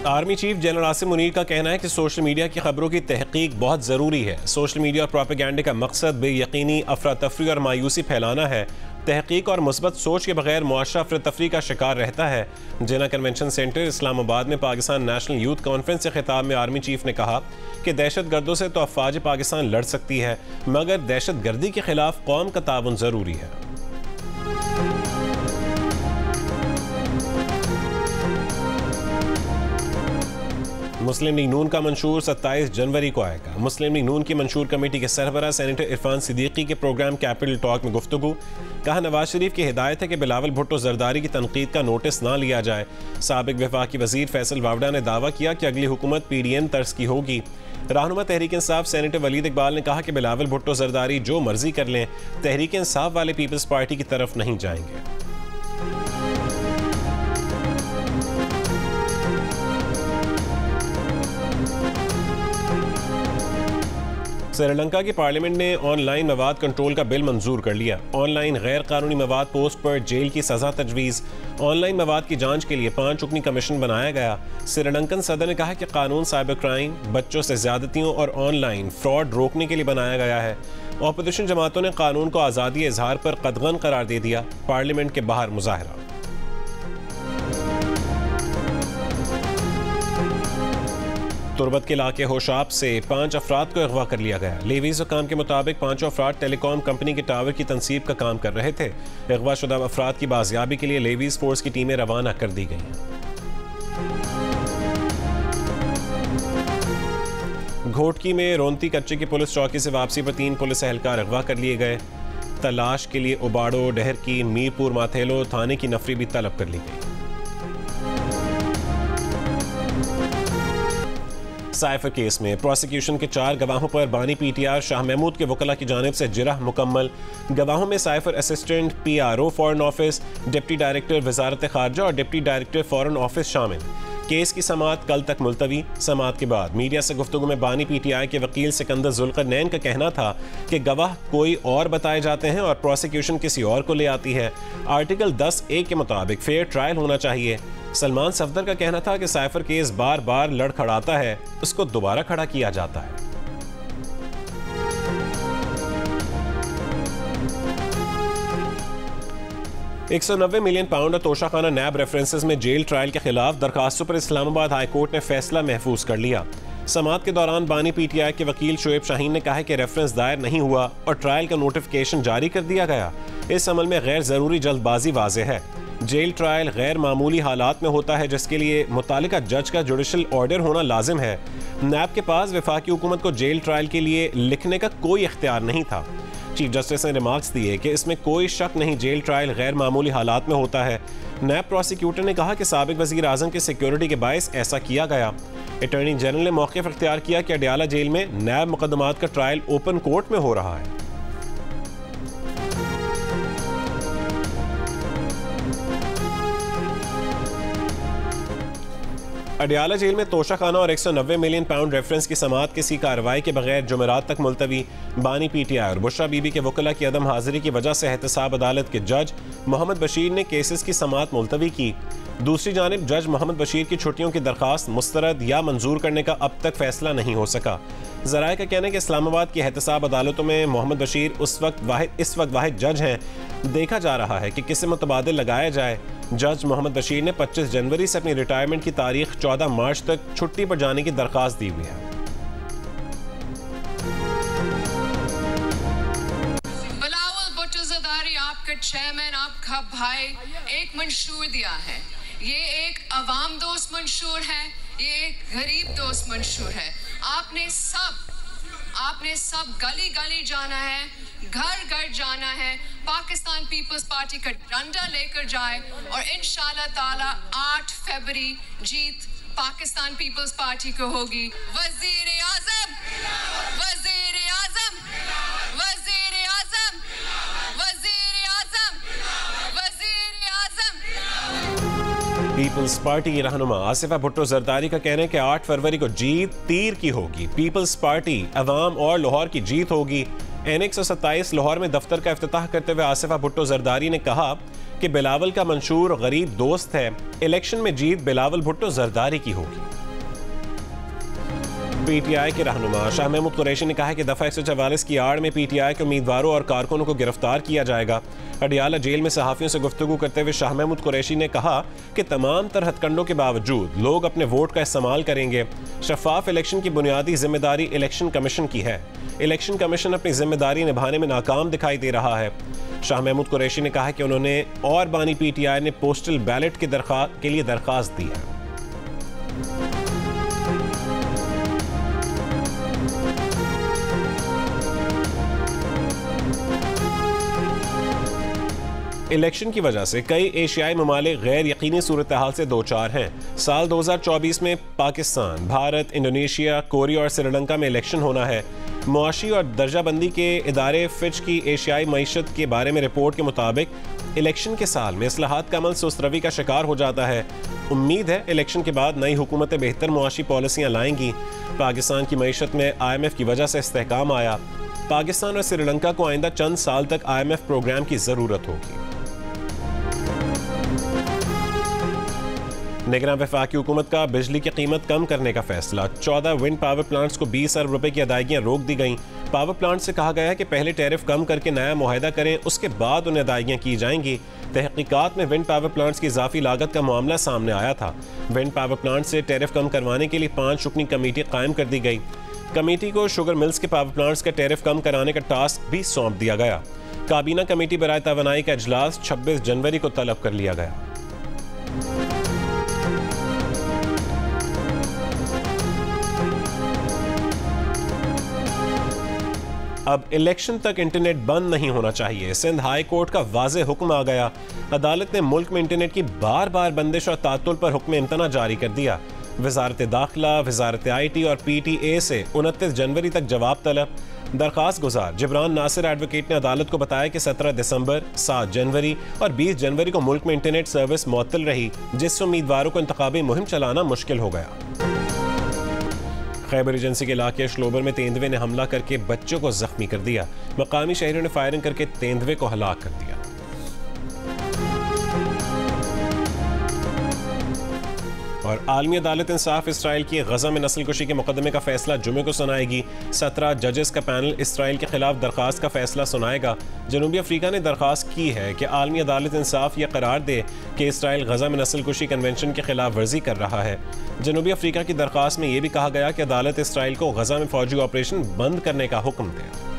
Army chief general Asim Munir का कहना है कि सोशल मीडिया की खबरों की तहकीक बहुत ज़रूरी है। सोशल मीडिया और प्रोपेगेंडे का मकसद बेयकीनी, अफरा तफरी और मायूसी फैलाना है। तहकीक और मुस्बत सोच के बगैर मुआशरा अफरा तफरी का शिकार रहता है। जिना कन्वेंशन सेंटर इस्लामाबाद में पाकिस्तान नेशनल यूथ कॉन्फ्रेंस से खिताब में आर्मी चीफ ने कहा कि दहशत गर्दों से तो अफवाज पाकिस्तान लड़ सकती है, मगर दहशत गर्दी के खिलाफ कौम का ताउन ज़रूरी है। मुस्लिम लीग नून का मंशूर 27 जनवरी को आएगा। मुस्लिम लीग नून की मंशूर कमेटी के सरबराह सेनेटर इरफान सिद्दीकी के प्रोग्राम कैपिटल टॉक में गुफ्तगू। कहा, नवाज शरीफ की हिदायत है कि बिलावल भुट्टो जरदारी की तनकीद का नोटिस ना लिया जाए। साबिक वफाकी वजीर फैसल वावडा ने दावा किया कि अगली हुकूमत PDM तर्ज की होगी। रहनुमा तहरीक इंसाफ सेनेटर वलीद इकबाल ने कहा कि बिलावल भुट्टो जरदारी जो मर्जी कर लें, तहरीक इंसाफ वाले पीपल्स पार्टी की तरफ नहीं जाएंगे। श्रीलंका की पार्लियामेंट ने ऑनलाइन मवाद कंट्रोल का बिल मंजूर कर लिया। ऑनलाइन गैर कानूनी मवाद पोस्ट पर जेल की सजा तजवीज़। ऑनलाइन मवाद की जांच के लिए 5 रुकनी कमीशन बनाया गया। श्रीलंकन सदर ने कहा कि कानून साइबर क्राइम, बच्चों से ज्यादतियों और ऑनलाइन फ्रॉड रोकने के लिए बनाया गया है। ऑपोजिशन जमातों ने कानून को आज़ादी इजहार पर कदगन करार दे दिया। पार्लियामेंट के बाहर मुजाहरा। तुरबत के इलाके होशाब से 5 अफराद को अगवा कर लिया गया। लेवीज़ हुकाम के मुताबिक 5 अफराद टेलीकॉम कंपनी के टावर की तनसीब का काम कर रहे थे। अगवा शुदा अफराद की बाजियाबी के लिए लेवीज़ फोर्स की टीमें रवाना कर दी गई हैं। घोटकी में रोंती कच्चे की पुलिस चौकी से वापसी पर 3 पुलिस एहलकार अगवा कर लिए गए। तलाश के लिए उबाड़ो, डहर की, मीरपुर माथेलो थाने की नफरी भी तलब कर ली गई। साइफर केस में प्रोसिक्यूशन के 4 गवाहों पर बानी PTR शाह महमूद के वकला की जानिब से जिरह मुकम्मल। गवाहों में cipher assistant PRO foreign office, deputy director वजारत खारजा और डिप्टी डायरेक्टर फॉरेन ऑफिस शामिल। केस की समाअत कल तक मुलतवी। समाअत के बाद मीडिया से गुफ्तगू में बानी PTI के वकील सिकंदर जुल्करनैन का कहना था कि गवाह कोई और बताए जाते हैं और प्रोसिक्यूशन किसी और को ले आती है। आर्टिकल 10A के मुताबिक फेयर ट्रायल होना चाहिए। सलमान सफदर का कहना था कि साइफर केस बार बार लड़खड़ाता है, उसको दोबारा खड़ा किया जाता है। £190 मिलियन और तोशाखाना नैब रेफरेंसेस में जेल ट्रायल के खिलाफ दरखास्तों पर इस्लामाबाद हाई कोर्ट ने फैसला महफूज कर लिया। समाअत के दौरान बानी PTI के वकील शोएब शाहीन ने कहा है कि रेफरेंस दायर नहीं हुआ और ट्रायल का नोटिफिकेशन जारी कर दिया गया। इस अमल में गैर जरूरी जल्दबाजी वाज़ेह है। जेल ट्रायल गैर मामूली हालात में होता है, जिसके लिए मुतालिका जज का जुडिशल ऑर्डर होना लाजिम है। नैब के पास वफाकी हुकूमत को जेल ट्रायल के लिए लिखने का कोई इख्तियार नहीं था। चीफ जस्टिस ने रिमार्क्स दिए कि इसमें कोई शक नहीं, जेल ट्रायल गैर मामूली हालात में होता है। नैब प्रोसिक्यूटर ने कहा कि साबिक वजीर आजम की सिक्योरिटी के बायस ऐसा किया गया। अटॉर्नी जनरल ने मौक़िफ़ इख्तियार किया कि अडयाला जेल में नैब मुकदमात का ट्रायल ओपन कोर्ट में हो रहा है। अडयाला जेल में तोशाखाना और £190 मिलियन रेफरेंस की समाअत किसी कार्रवाई के बगैर जुमेरात तक मुलतवी। बानी PTI और बुशरा बीबी के वकला की अदम हाजिरी की वजह से एहतसाब अदालत के जज मोहम्मद बशीर ने केसेस की समाअत मुलतवी की। दूसरी जानिब जज मोहम्मद बशीर की छुट्टियों की दरखास्त मुस्तरद या मंजूर करने का अब तक फैसला नहीं हो सका। ज़राए का कहना है कि इस्लामाबाद की एहतसाब अदालतों में मोहम्मद बशीर इस वक्त वाहिद जज हैं। देखा जा रहा है कि किसे मुतबादिल लगाया जाए। जज मोहम्मद बशीर ने 25 जनवरी से अपनी रिटायरमेंट की तारीख 14 मार्च तक छुट्टी पर जाने की दरखास्त दी हुई है। बिलावल भुट्टो जरदारी आपका चेयरमैन, आपका भाई, एक मंशूर दिया है। ये एक अवाम दोस्त मंशूर है, ये एक गरीब दोस्त मंशूर है। आपने सब गली गली जाना है, घर घर जाना है, पाकिस्तान पीपल्स पार्टी का डंडा लेकर जाए और इंशाल्लाह ताला 8 फरवरी जीत पाकिस्तान पीपल्स पार्टी को होगी। वजीर आजम, वजीर आजम, वजीर आजम, वजीर आजम, वजीर आजम। पीपल्स पार्टी की रहनुमा आसिफा भुट्टो जरदारी का कहना है कि 8 फरवरी को जीत तीर की होगी। पीपल्स पार्टी, अवाम और लाहौर की जीत होगी। N127 लाहौर में दफ्तर का इफ्तिताह करते हुए आसिफा भुट्टो जरदारी ने कहा कि बिलावल का मंशूर गरीब दोस्त है, इलेक्शन में जीत बिलावल भुट्टो जरदारी की होगी। पीटीआई के रहनुमा शाह महमूद कुरैशी ने कहा है कि दफा 144 की आड़ में पीटीआई के उम्मीदवारों और कारकुनों को गिरफ्तार किया जाएगा। अडियाला जेल में सहाफियों से गुफ्तगू करते हुए शाह महमूद कुरैशी ने कहा कि तमाम तरह हथकंडों के बावजूद लोग अपने वोट का इस्तेमाल करेंगे। शफाफ इलेक्शन की बुनियादी जिम्मेदारी इलेक्शन कमीशन की है। इलेक्शन कमीशन अपनी जिम्मेदारी निभाने में नाकाम दिखाई दे रहा है। शाह महमूद कुरैशी ने कहा कि उन्होंने और बानी पीटीआई ने पोस्टल बैलेट के लिए दरखास्त दी है। इलेक्शन की वजह से कई एशियाई ममालिक गैर यकीनी सूरत हाल से दो चार हैं। साल 2024 में पाकिस्तान, भारत, इंडोनेशिया, कोरिया और श्रीलंका में इलेक्शन होना है। मुआशी और दर्जाबंदी के इदारे फिच की एशियाई मईशत के बारे में रिपोर्ट के मुताबिक इलेक्शन के साल में इस्लाहात का अमल सुस्तरवी का शिकार हो जाता है। उम्मीद है इलेक्शन के बाद नई हुकूमतें बेहतर मुआशी पॉलिसियाँ लाएंगी। पाकिस्तान की मईशत में IMF की वजह से इस्तेहकाम आया। पाकिस्तान और श्रीलंका को आइंदा चंद साल तक IMF प्रोग्राम की ज़रूरत होगी। निगरान वफाकी हुकूमत का बिजली की कीमत कम करने का फैसला। 14 विंड पावर प्लांट्स को 20 अरब रुपए की अदायगियां रोक दी गईं। पावर प्लांट से कहा गया है कि पहले टैरिफ कम करके नया मुआहदा करें, उसके बाद उन्हें अदायगियां की जाएंगी। तहकीकात में विंड पावर प्लांट्स की इजाफी लागत का मामला सामने आया था। विंड पावर प्लांट से टैरिफ कम करवाने के लिए 5 रुकनी कमेटी कायम कर दी गई। कमेटी को शुगर मिल्स के पावर प्लांट्स का टैरिफ कम कराने का टास्क भी सौंप दिया गया। काबीना कमेटी बराए तवानाई का इजलास 26 जनवरी को तलब कर लिया गया। अब इलेक्शन तक इंटरनेट बंद नहीं होना चाहिए। सिंध हाई कोर्ट का वाज़ेह हुक्म आ गया। अदालत ने मुल्क में इंटरनेट की बार बार बंदिश और तातुल पर हुक्म इम्तना जारी कर दिया। वजारत दाखिला, वजारत IT और PTA से 29 जनवरी तक जवाब तलब। दरखास्त गुजार जिब्रान नासिर एडवोकेट ने अदालत को बताया कि 17 दिसंबर, 7 जनवरी और 20 जनवरी को मुल्क में इंटरनेट सर्विस मुअत्तल रही, जिससे उम्मीदवारों को इंतखाबी मुहिम चलाना मुश्किल हो गया। खैबर एजेंसी के इलाके श्लोबर में तेंदुए ने हमला करके बच्चों को जख्मी कर दिया। मकामी शहरियों ने फायरिंग करके तेंदुए को हलाक कर दिया। और आलमी अदालत इंसाफ इसराइल की गजा में नस्लकुशी के मुकदमे का फैसला जुमे को सुनाएगी। 17 जजेस का पैनल इसराइल के खिलाफ दरखास्त का फैसला सुनाएगा। जनूबी अफ्रीका ने दरखास्त की है कि आलमी अदालत इंसाफ यह करार दे कि इसराइल गजा में नस्लकुशी कन्वेंशन के खिलाफ वर्जी कर रहा है। जनूबी अफ्रीका की दरखास्त में यह भी कहा गया कि अदालत इसराइल को गजा में फौजी ऑपरेशन बंद करने का हुक्म दे।